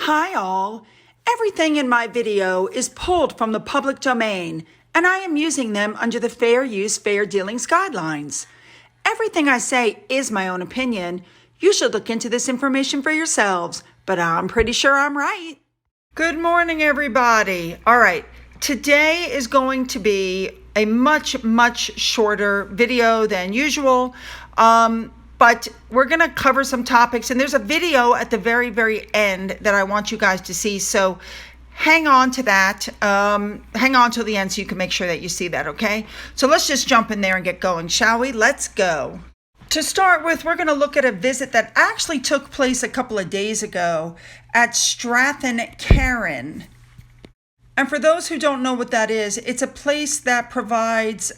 Hi all! Everything in my video is pulled from the public domain, and I am using them under the Fair Use, Fair Dealings guidelines. Everything I say is my own opinion. You should look into this information for yourselves, but I'm pretty sure I'm right. Good morning, everybody. All right, today is going to be a much shorter video than usual. But we're going to cover some topics, and there's a video at the very end that I want you guys to see. So hang on to that. Hang on till the end so you can make sure that you see that, okay? So let's just jump in there and get going, shall we? Let's go. To start with, we're going to look at a visit that actually took place a couple of days ago at Strathen Cairn. And for those who don't know what that is, it's a place that provides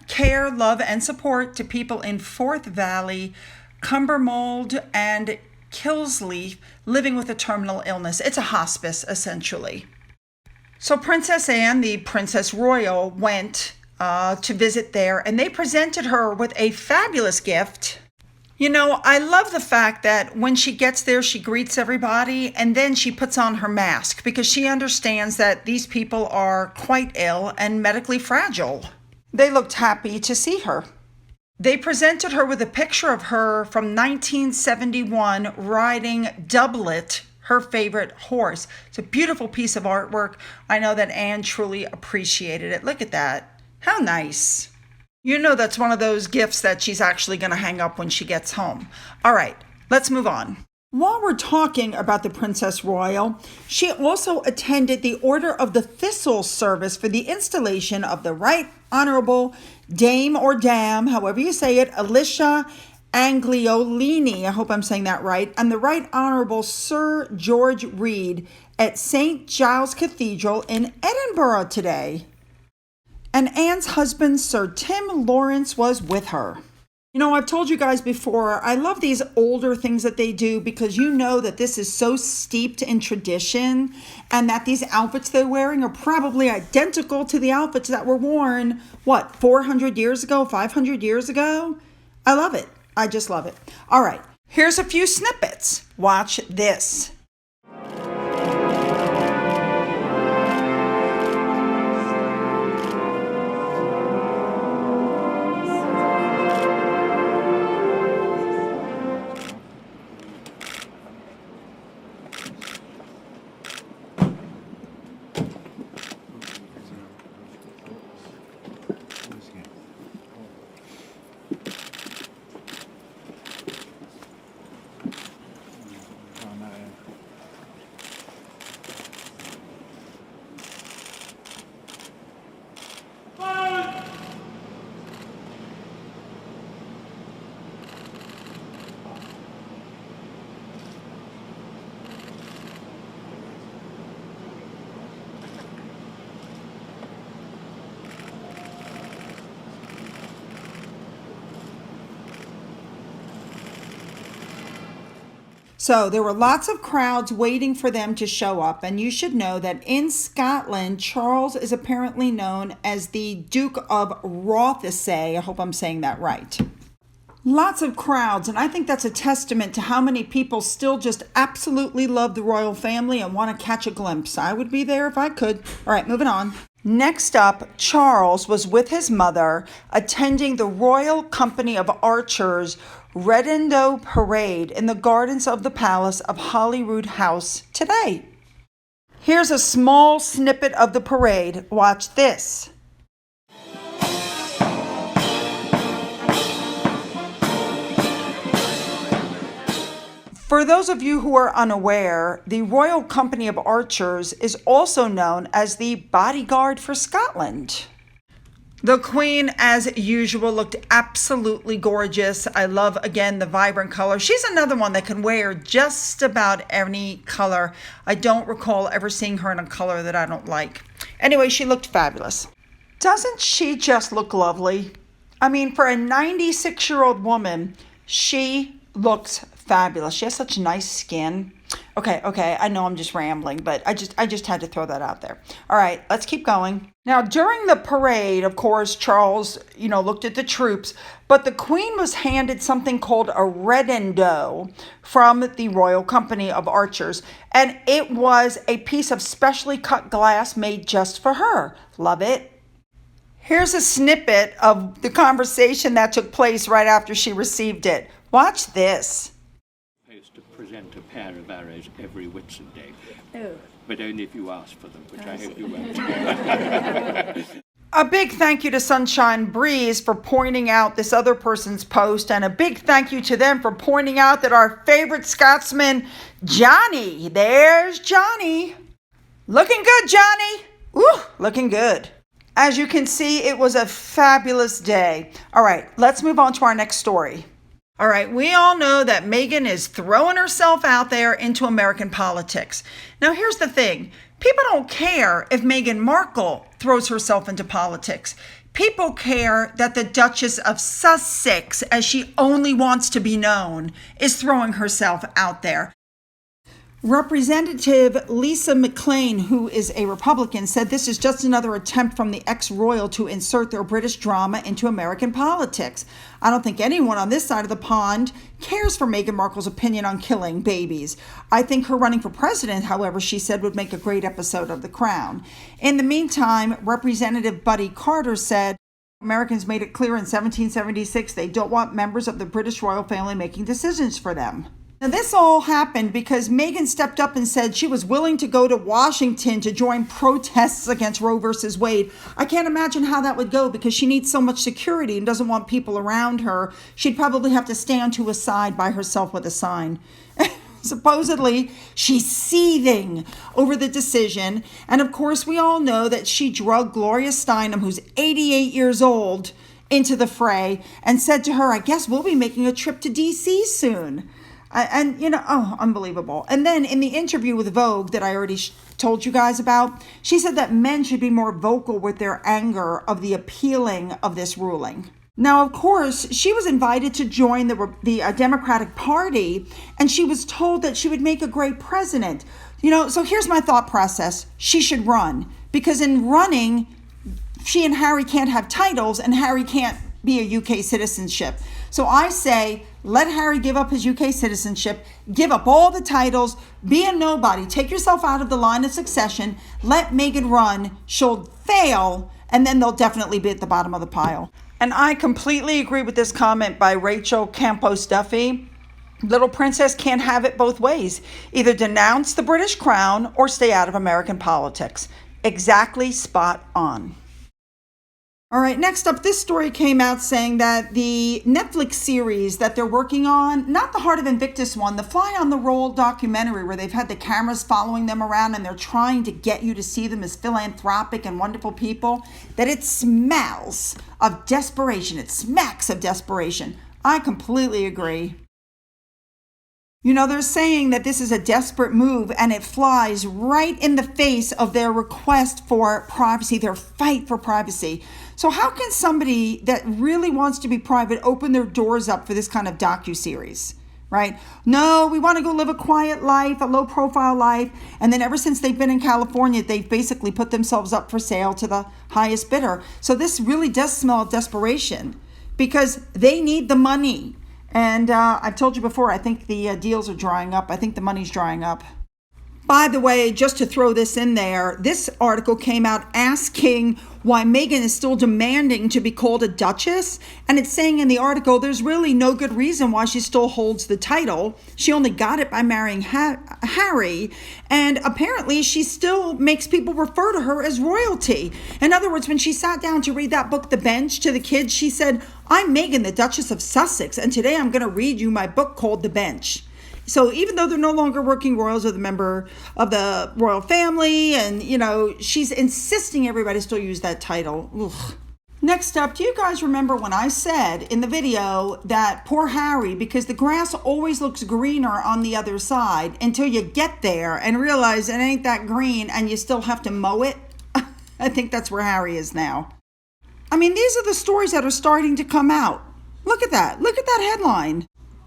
care, love, and support to people in Forth Valley, Cumbermould, and Killsleaf living with a terminal illness. It's a hospice, essentially. So Princess Anne, the Princess Royal, went to visit there, and they presented her with a fabulous gift. You know, I love the fact that when she gets there, she greets everybody and then she puts on her mask because she understands that these people are quite ill and medically fragile. They looked happy to see her. They presented her with a picture of her from 1971 riding Doublet, her favorite horse. It's a beautiful piece of artwork. I know that Anne truly appreciated it. Look at that. How nice. You know that's one of those gifts that she's actually going to hang up when she gets home. All right, let's move on. While we're talking about the Princess Royal, she also attended the Order of the Thistle service for the installation of the Right Honorable Dame or Dam, however you say it, Alicia Angliolini, I hope I'm saying that right, and the Right Honorable Sir George Reed at St. Giles Cathedral in Edinburgh today. And Anne's husband, Sir Tim Lawrence, was with her. You know, I've told you guys before, I love these older things that they do because you know that this is so steeped in tradition and that these outfits they're wearing are probably identical to the outfits that were worn, 400 years ago, 500 years ago? I love it. I just love it. All right, here's a few snippets. Watch this. So there were lots of crowds waiting for them to show up, and you should know that in Scotland, Charles is apparently known as the Duke of Rothesay. I hope I'm saying that right. Lots of crowds, and I think that's a testament to how many people still just absolutely love the royal family and want to catch a glimpse. I would be there if I could. All right, moving on. Next up, Charles was with his mother attending the Royal Company of Archers Redondo Parade in the gardens of the Palace of Holyrood House today. Here's a small snippet of the parade. Watch this. For those of you who are unaware, the Royal Company of Archers is also known as the Bodyguard for Scotland. The Queen, as usual, looked absolutely gorgeous. I love, again, the vibrant color. She's another one that can wear just about any color. I don't recall ever seeing her in a color that I don't like. Anyway, she looked fabulous. Doesn't she just look lovely? I mean, for a 96-year-old woman, she looks fabulous. She has such nice skin. Okay, I know I'm just rambling, but I just had to throw that out there. All right, let's keep going. Now, during the parade, of course, Charles, looked at the troops, but the Queen was handed something called a redendo from the Royal Company of Archers, and it was a piece of specially cut glass made just for her. Love it. Here's a snippet of the conversation that took place right after she received it. Watch this. To present a pair of arrows every Whitsunday. Oh. But only if you ask for them, which I hope you won't. A big thank you to Sunshine Breeze for pointing out this other person's post, and a big thank you to them for pointing out that our favorite Scotsman, Johnny, there's Johnny. Looking good, Johnny. Ooh, looking good. As you can see, it was a fabulous day. All right, let's move on to our next story. All right, we all know that Meghan is throwing herself out there into American politics. Now, here's the thing. People don't care if Meghan Markle throws herself into politics. People care that the Duchess of Sussex, as she only wants to be known, is throwing herself out there. Representative Lisa McClain, who is a Republican, said this is just another attempt from the ex-royal to insert their British drama into American politics. I don't think anyone on this side of the pond cares for Meghan Markle's opinion on killing babies. I think her running for president, however, she said, would make a great episode of The Crown. In the meantime, Representative Buddy Carter said, Americans made it clear in 1776 they don't want members of the British royal family making decisions for them. Now, this all happened because Meghan stepped up and said she was willing to go to Washington to join protests against Roe versus Wade. I can't imagine how that would go because she needs so much security and doesn't want people around her. She'd probably have to stand to a side by herself with a sign. Supposedly, she's seething over the decision. And of course, we all know that she drugged Gloria Steinem, who's 88 years old, into the fray and said to her, I guess we'll be making a trip to D.C. soon. And, unbelievable. And then in the interview with Vogue that I already told you guys about, she said that men should be more vocal with their anger of the appealing of this ruling. Now, of course, she was invited to join the Democratic Party, and she was told that she would make a great president. So here's my thought process. She should run, because in running, she and Harry can't have titles, and Harry can't be a UK citizenship. So I say, let Harry give up his UK citizenship, give up all the titles, be a nobody, take yourself out of the line of succession, let Meghan run, she'll fail, and then they'll definitely be at the bottom of the pile. And I completely agree with this comment by Rachel Campos Duffy. Little princess can't have it both ways. Either denounce the British crown or stay out of American politics. Exactly spot on. All right, next up, this story came out saying that the Netflix series that they're working on, not the Heart of Invictus one, the Fly on the Roll documentary where they've had the cameras following them around and they're trying to get you to see them as philanthropic and wonderful people, that it smells of desperation. It smacks of desperation. I completely agree. They're saying that this is a desperate move and it flies right in the face of their request for privacy, their fight for privacy. So how can somebody that really wants to be private open their doors up for this kind of docuseries, right? No, we want to go live a quiet life, a low profile life. And then ever since they've been in California, they've basically put themselves up for sale to the highest bidder. So this really does smell of desperation because they need the money. And I've told you before, I think the deals are drying up. I think the money's drying up. By the way, just to throw this in there, this article came out asking why Meghan is still demanding to be called a duchess. And it's saying in the article, there's really no good reason why she still holds the title. She only got it by marrying Harry. And apparently she still makes people refer to her as royalty. In other words, when she sat down to read that book, The Bench, to the kids, she said, I'm Meghan, the Duchess of Sussex, and today I'm going to read you my book called The Bench. So even though they're no longer working royals or the member of the royal family, and, she's insisting everybody still use that title. Ugh. Next up, do you guys remember when I said in the video that poor Harry, because the grass always looks greener on the other side until you get there and realize it ain't that green and you still have to mow it? I think that's where Harry is now. I mean, these are the stories that are starting to come out. Look at that. Look at that headline.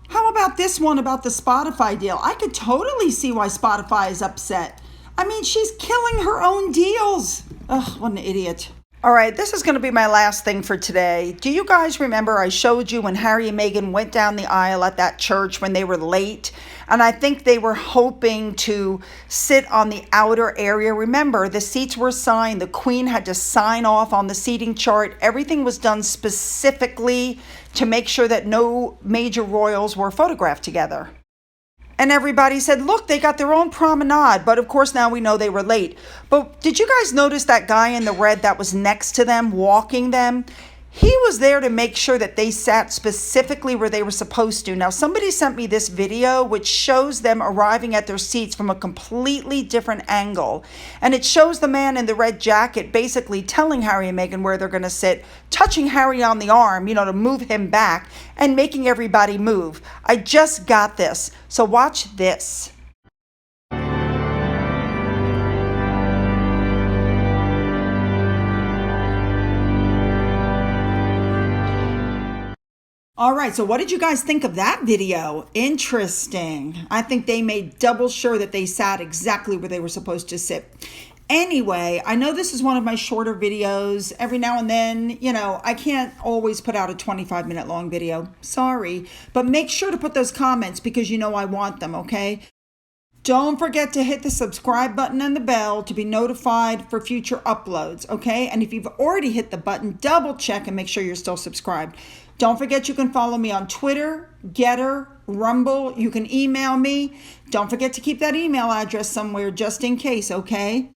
How about this one about the Spotify deal? I could totally see why Spotify is upset. I mean, she's killing her own deals. Ugh, what an idiot. All right, this is going to be my last thing for today. Do you guys remember I showed you when Harry and Meghan went down the aisle at that church when they were late? And I think they were hoping to sit on the outer area. Remember, the seats were assigned. The Queen had to sign off on the seating chart. Everything was done specifically to make sure that no major royals were photographed together. And everybody said, look, they got their own promenade. But of course, now we know they were late. But did you guys notice that guy in the red that was next to them, walking them? He was there to make sure that they sat specifically where they were supposed to. Now, somebody sent me this video which shows them arriving at their seats from a completely different angle. And it shows the man in the red jacket basically telling Harry and Meghan where they're going to sit, touching Harry on the arm, to move him back, and making everybody move. I just got this. So watch this. All right, so what did you guys think of that video? Interesting. I think they made double sure that they sat exactly where they were supposed to sit. Anyway, I know this is one of my shorter videos. Every now and then, I can't always put out a 25-minute long video. Sorry. But make sure to put those comments because I want them, okay? Don't forget to hit the subscribe button and the bell to be notified for future uploads, okay? And if you've already hit the button, double check and make sure you're still subscribed. Don't forget you can follow me on Twitter, Getter, Rumble. You can email me. Don't forget to keep that email address somewhere just in case, okay?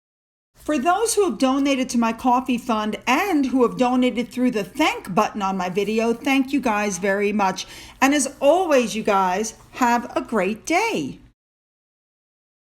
For those who have donated to my coffee fund and who have donated through the thank button on my video, thank you guys very much. And as always, you guys, have a great day.